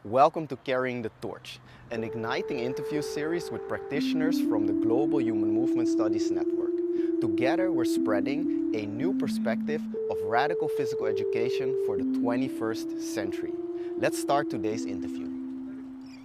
Welcome to Carrying the Torch, an igniting interview series with practitioners from the Global Human Movement Studies Network. Together, we're spreading a new perspective of radical physical education for the 21st century. Let's start today's interview.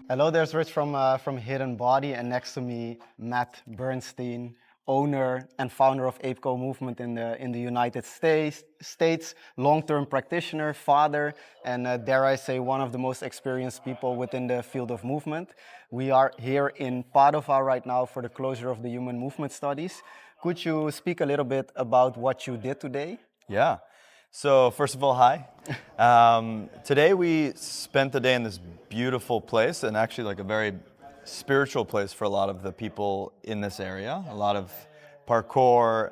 Hello, there's Rich from Hidden Body, and next to me, Matt Bernstein, owner and founder of APECO movement in the United States, long-term practitioner, father, and dare I say, one of the most experienced people within the field of movement. We are here in Padova right now for the closure of the Human Movement Studies. Could you speak a little bit about what you did today? Yeah. So first of all, hi. Today we spent the day in this beautiful place, and actually like a very spiritual place for a lot of the people in this area. A lot of parkour,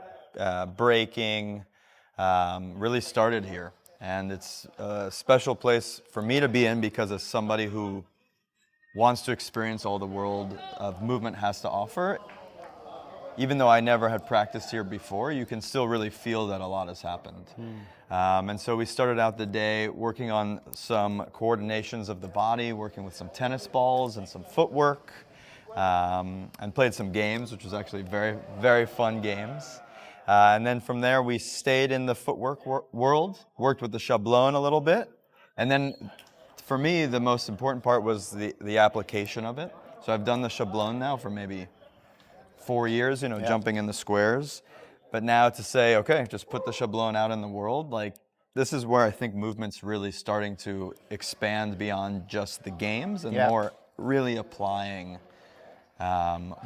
breaking, really started here. And it's a special place for me to be in because as somebody who wants to experience all the world of movement has to offer, even though I never had practiced here before, you can still really feel that a lot has happened. And so we started out the day working on some coordinations of the body, working with some tennis balls and some footwork, and played some games, which was actually very, very fun games. And then from there, we stayed in the footwork world, worked with the shablon a little bit. And then for me, the most important part was the application of it. So I've done the shablon now for maybe 4 years, jumping in the squares. But now to say, okay, just put the shablon out in the world, like this is where I think movement's really starting to expand beyond just the games and more really applying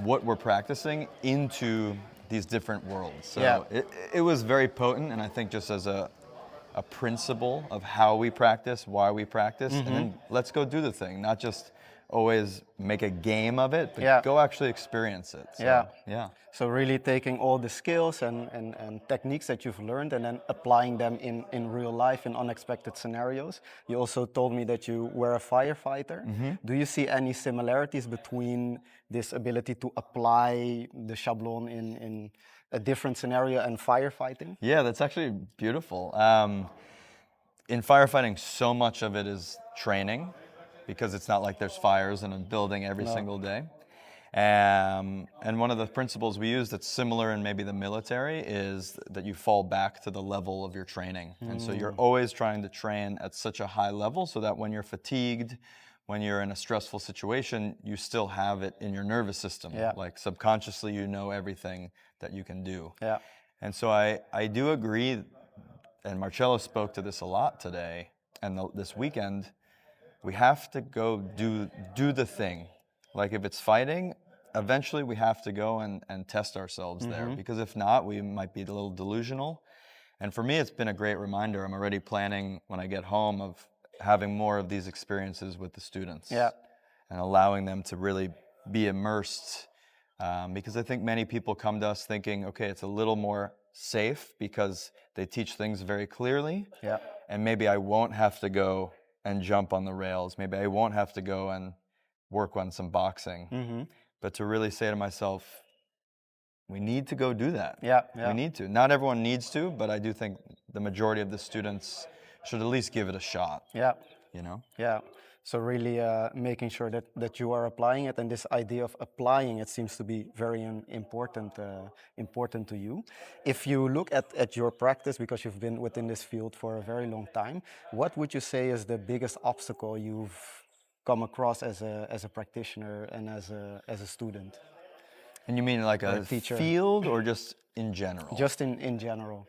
what we're practicing into these different worlds. So it was very potent, and I think just as a principle of how we practice, why we practice, and then let's go do the thing, not just always make a game of it, but go actually experience it. So, So really taking all the skills and techniques that you've learned and then applying them in real life in unexpected scenarios. You also told me that you were a firefighter. Do you see any similarities between this ability to apply the shablon in a different scenario and firefighting? Yeah, that's actually beautiful. In firefighting, so much of it is training, because it's not like there's fires in a building every single day. And one of the principles we use that's similar in maybe the military is that you fall back to the level of your training. And so you're always trying to train at such a high level so that when you're fatigued, when you're in a stressful situation, you still have it in your nervous system. Like subconsciously, you know everything that you can do. And so I do agree, and Marcello spoke to this a lot today and this weekend. We have to go do the thing. Like if it's fighting, eventually we have to go and test ourselves there, because if not, we might be a little delusional. And for me, it's been a great reminder. I'm already planning when I get home of having more of these experiences with the students and allowing them to really be immersed, because I think many people come to us thinking, okay, it's a little more safe because they teach things very clearly, and maybe I won't have to go and jump on the rails. Maybe I won't have to go and work on some boxing. But to really say to myself, we need to go do that. We need to. Not everyone needs to, but I do think the majority of the students should at least give it a shot. So really making sure that you are applying it, and this idea of applying it seems to be very important to you. If you look at your practice, because you've been within this field for a very long time, what would you say is the biggest obstacle you've come across as a practitioner and as a student? And you mean like a teacher. Field or just in general? Just in general.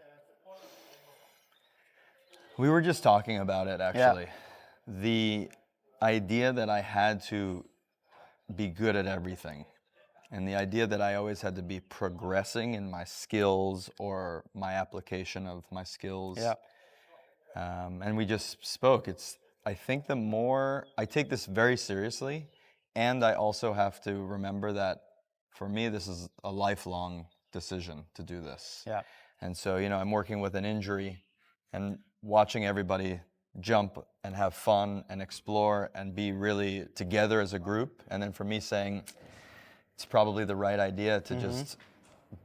We were just talking about it, actually. The idea that I had to be good at everything, and the idea that I always had to be progressing in my skills or my application of my skills. And we just spoke. I think the more I take this very seriously, and I also have to remember that for me, this is a lifelong decision to do this. And so, I'm working with an injury and watching everybody jump and have fun and explore and be really together as a group. And then for me saying, it's probably the right idea to just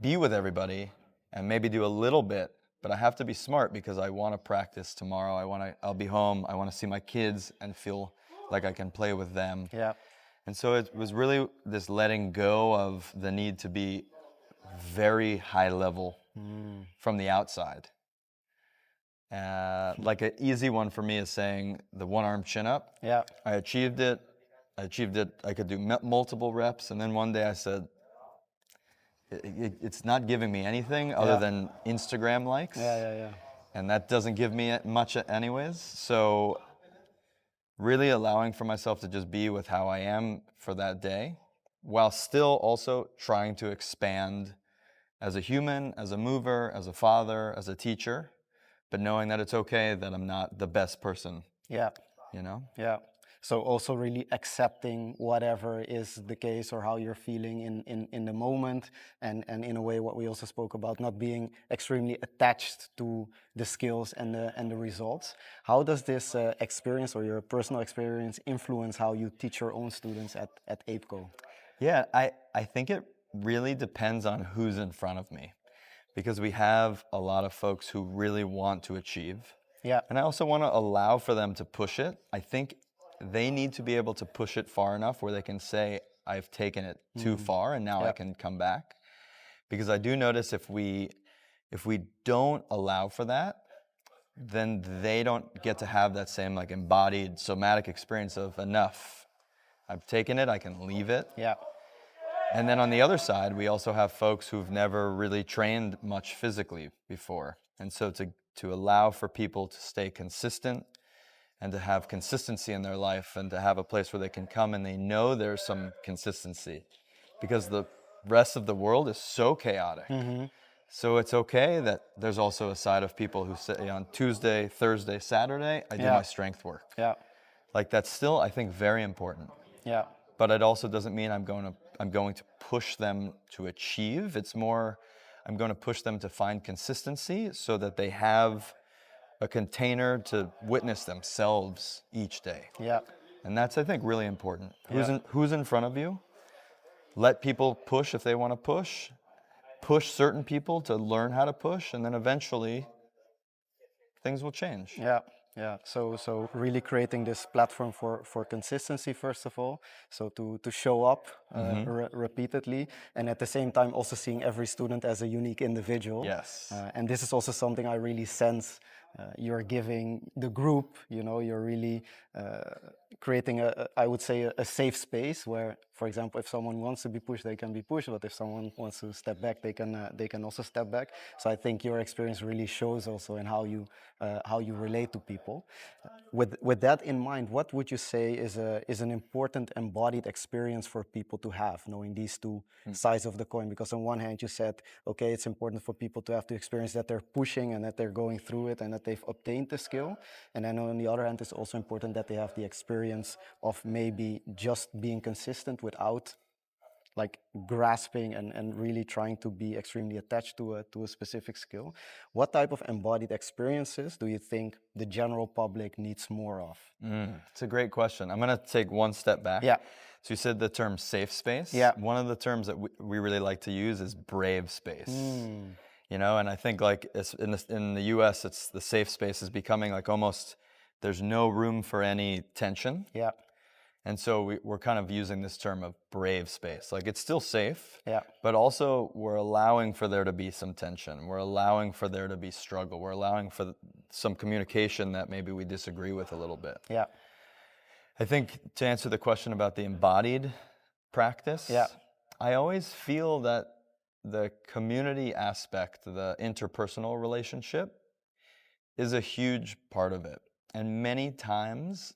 be with everybody and maybe do a little bit, but I have to be smart because I want to practice tomorrow. I'll be home. I want to see my kids and feel like I can play with them. Yeah. And so it was really this letting go of the need to be very high level from the outside. Like an easy one for me is saying the one arm chin up. Yeah. I achieved it. I could do multiple reps. And then one day I said, it's not giving me anything other than Instagram likes. Yeah. And that doesn't give me much anyways. So really allowing for myself to just be with how I am for that day, while still also trying to expand as a human, as a mover, as a father, as a teacher, but knowing that it's okay that I'm not the best person, Yeah. you know? Yeah. So also really accepting whatever is the case or how you're feeling in the moment, and in a way what we also spoke about, not being extremely attached to the skills and the results. How does this experience or your personal experience influence how you teach your own students at APECO? Yeah, I think it really depends on who's in front of me, because we have a lot of folks who really want to achieve. Yeah. And I also want to allow for them to push it. I think they need to be able to push it far enough where they can say, I've taken it too far and now I can come back. Because I do notice if we don't allow for that, then they don't get to have that same like embodied somatic experience of enough. I've taken it, I can leave it. Yeah. And then on the other side, we also have folks who've never really trained much physically before. And so to allow for people to stay consistent and to have consistency in their life and to have a place where they can come and they know there's some consistency, because the rest of the world is so chaotic. So it's okay that there's also a side of people who say on Tuesday, Thursday, Saturday, I do my strength work. Yeah. Like that's still, I think, very important. Yeah. But it also doesn't mean I'm going to push them to achieve. It's more, I'm going to push them to find consistency so that they have a container to witness themselves each day. Yeah. And that's, I think, really important. Yeah. Who's in front of you? Let people push if they want to push. Push certain people to learn how to push, and then eventually things will change. Yeah, yeah. So really creating this platform for consistency, first of all. So to show up repeatedly, and at the same time also seeing every student as a unique individual. Yes. And this is also something I really sense you're giving the group. You know, you're really creating I would say a safe space where, for example, if someone wants to be pushed, they can be pushed. But if someone wants to step back, they can also step back. So I think your experience really shows also in how you relate to people. With that in mind, what would you say is an important embodied experience for people to have, knowing these two sides of the coin? Because on one hand, you said, okay, it's important for people to have to experience that they're pushing and that they're going through it and that they've obtained the skill. And then on the other hand, it's also important that they have the experience of maybe just being consistent without like grasping and really trying to be extremely attached to a specific skill. What type of embodied experiences do you think the general public needs more of? It's a great question. I'm going to take one step back. Yeah. So you said the term safe space. Yeah. One of the terms that we really like to use is brave space. You know, and I think like it's in the US, it's the safe space is becoming like almost there's no room for any tension. Yeah. And so we're kind of using this term of brave space. Like it's still safe, Yeah. but also we're allowing for there to be some tension. We're allowing for there to be struggle. We're allowing for some communication that maybe we disagree with a little bit. Yeah. I think to answer the question about the embodied practice, Yeah. I always feel that the community aspect, the interpersonal relationship, is a huge part of it. And many times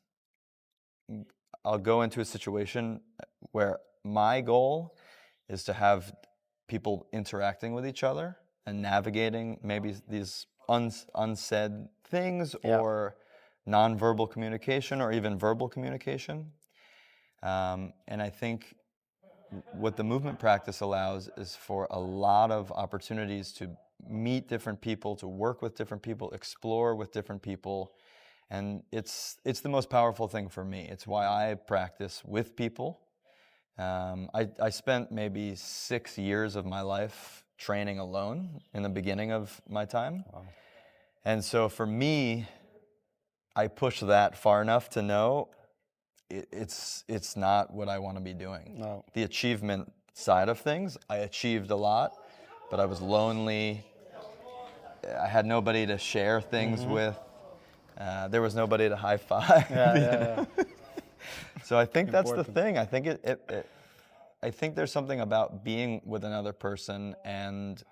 I'll go into a situation where my goal is to have people interacting with each other and navigating maybe these unsaid things or nonverbal communication or even verbal communication. And I think what the movement practice allows is for a lot of opportunities to meet different people, to work with different people, explore with different people. And it's the most powerful thing for me. It's why I practice with people. I spent maybe 6 years of my life training alone in the beginning of my time. Wow. And so for me, I push that far enough to know it's not what I want to be doing. No. The achievement side of things, I achieved a lot, but I was lonely. I had nobody to share things with. There was nobody to high five. Yeah, you yeah, know? yeah. So I think that's the Important. thing. I think I think there's something about being with another person and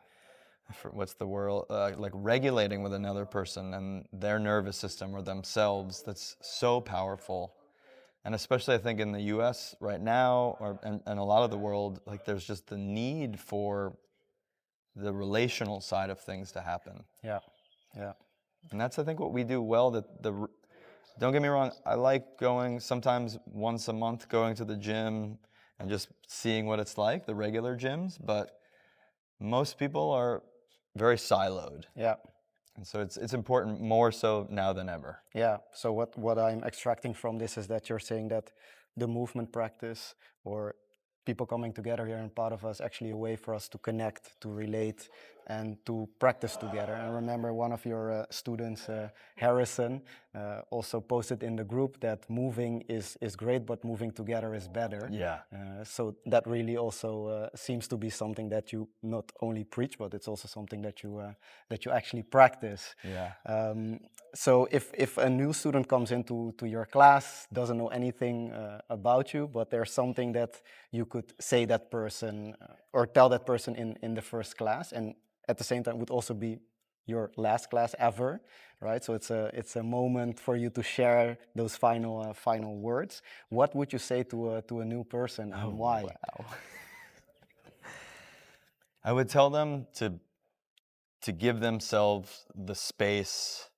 what's the word, like regulating with another person and their nervous system or themselves that's so powerful. And especially I think in the US right now and a lot of the world, like there's just the need for the relational side of things to happen. Yeah, yeah. And that's I think what we do well. Don't get me wrong, I like going sometimes once a month, going to the gym and just seeing what it's like, the regular gyms, but most people are very siloed. Yeah. And so it's important more so now than ever. Yeah. So what I'm extracting from this is that you're saying that the movement practice or people coming together here in part of us actually a way for us to connect, to relate, and to practice together. And I remember one of your students, Harrison, also posted in the group that moving is great, but moving together is better. Yeah. So that really also seems to be something that you not only preach, but it's also something that you actually practice. Yeah. So if a new student comes into your class, doesn't know anything about you, but there's something that you could say that person or tell that person in the first class, and at the same time would also be your last class ever, right? So it's a moment for you to share those final words. What would you say to a new person and why? Wow. I would tell them to give themselves the space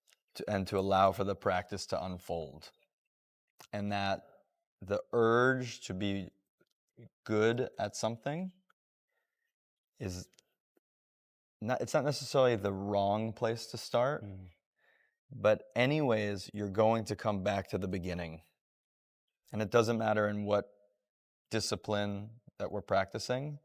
and to allow for the practice to unfold. And that the urge to be good at something is it's not necessarily the wrong place to start, but anyways, you're going to come back to the beginning. And it doesn't matter in what discipline that we're practicing,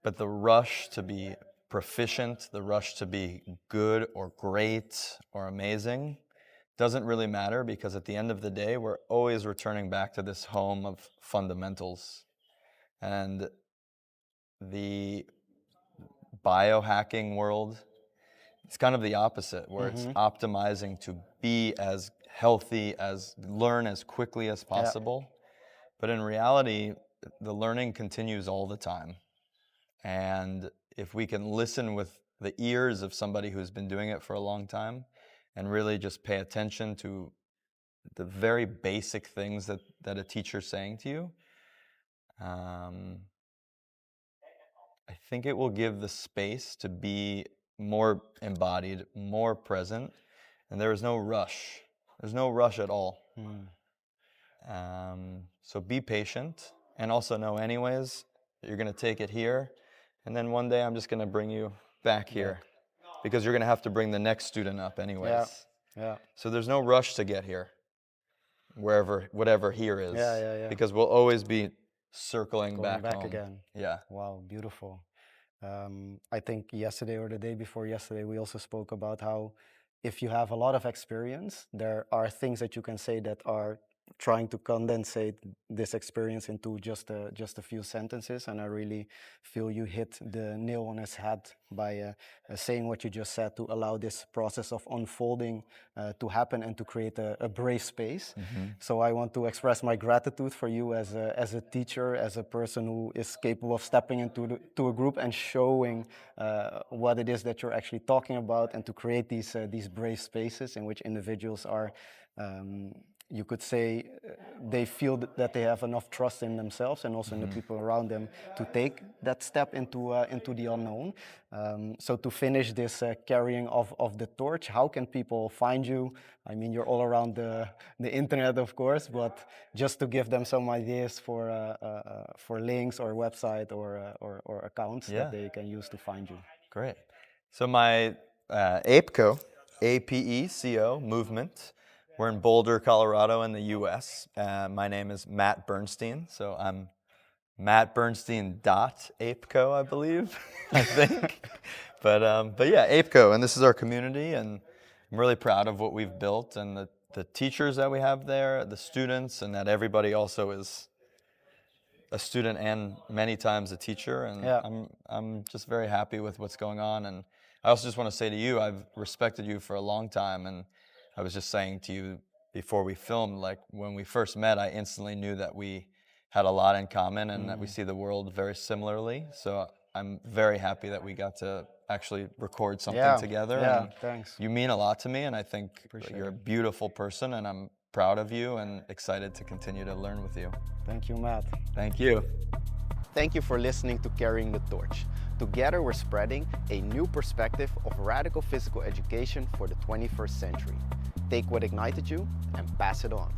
but the rush to be proficient, the rush to be good or great or amazing doesn't really matter, because at the end of the day, we're always returning back to this home of fundamentals. And the biohacking world, it's kind of the opposite, where it's optimizing to be as healthy, as learn as quickly as possible. But in reality, the learning continues all the time. And if we can listen with the ears of somebody who's been doing it for a long time and really just pay attention to the very basic things that a teacher's saying to you, I think it will give the space to be more embodied, more present, and there is no rush. There's no rush at all. So be patient, and also know anyways, you're going to take it here, and then one day I'm just going to bring you back here, because you're going to have to bring the next student up anyways. Yeah. So there's no rush to get here, whatever here is, Yeah. because we'll always be circling Going back home. again. Yeah. Wow, beautiful. I think yesterday or the day before yesterday, we also spoke about how if you have a lot of experience, there are things that you can say that are trying to condensate this experience into just a few sentences. And I really feel you hit the nail on its head by saying what you just said, to allow this process of unfolding to happen and to create a brave space. So I want to express my gratitude for you as a teacher, as a person who is capable of stepping into to a group and showing what it is that you're actually talking about, and to create these brave spaces in which individuals are you could say they feel that they have enough trust in themselves and also in the people around them to take that step into the unknown. So to finish this carrying of the torch, how can people find you? I mean, you're all around the internet, of course, but just to give them some ideas for links or website or accounts that they can use to find you. Great. So my APECO, APECO movement, we're in Boulder, Colorado in the US. My name is Matt Bernstein, so I'm mattbernstein.apeco, I believe, I think. But yeah, APECO, and this is our community, and I'm really proud of what we've built and the teachers that we have there, the students, and that everybody also is a student and many times a teacher. And Yeah. I'm just very happy with what's going on. And I also just want to say to you, I've respected you for a long time. And I was just saying to you before we filmed, like when we first met, I instantly knew that we had a lot in common and that we see the world very similarly. So I'm very happy that we got to actually record something together. Yeah, And thanks. you mean a lot to me, and I think Appreciate you're a it. beautiful person, and I'm proud of you and excited to continue to learn with you. Thank you, Matt. Thank you. Thank you for listening to Carrying the Torch. Together we're spreading a new perspective of radical physical education for the 21st century. Take what ignited you and pass it on.